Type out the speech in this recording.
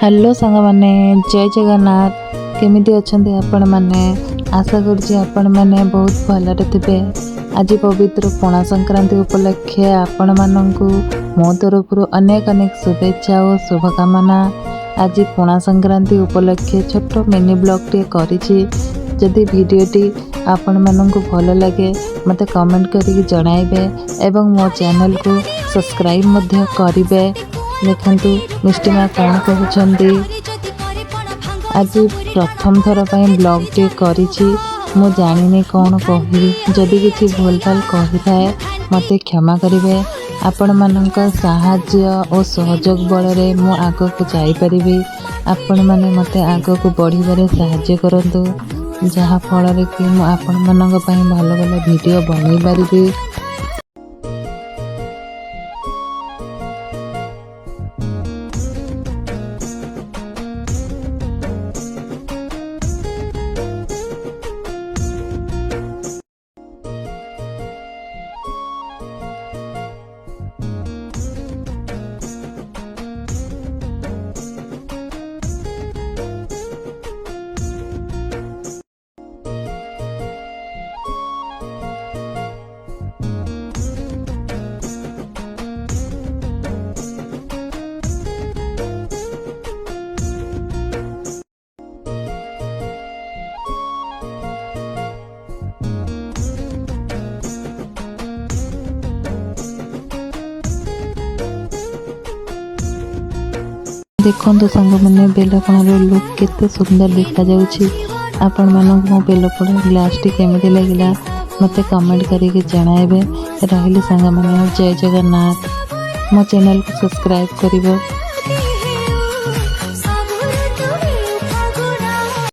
Hello सांग माने जय जगन्नाथ केमिति अछंती आपण माने आशा करछि आपण माने बहुत भलरे थिबे। आज पवित्र पणा संक्रांति उपलक्षे आपण माननकु मो तरफरु अनेक अनेक शुभेच्छा और शुभकामना। आज पणा संक्रांति उपलक्षे छोट मिनी ब्लॉग टे करिछि। जदि वीडियोटी आपण माननकु भल लगे मते कमेंट करिक जणाइबे एवं मो चैनल को सब्सक्राइब मध्य करिवे। देखंतु मिष्टी माँ कौन कहते आज प्रथम थर पर ब्लॉग टे करिछि। मु जानिनी कौन कहबी जदि किछि भूल भाल कहि थाए मते क्षमा करिवे। आपण मानक साहाय्य और सहयोग बल मु आगक जाई परिबी। आपण माने मते आगक बढ़िबारे साहाय्य करंतु जहा फल रे कि मु आपण मानक पई भलो भलो वीडियो बनै परिबी। देखो सांग मैंने बेलपणार लुक केते सुंदर देखा जाउछि। आपण मानक मो बेलपण ग्लास टी केमिति लागिला मते कमेंट करिके जणाइबे। रहिले सांग माने जय जगन्नाथ। मो चैनल को सब्सक्राइब करिवो।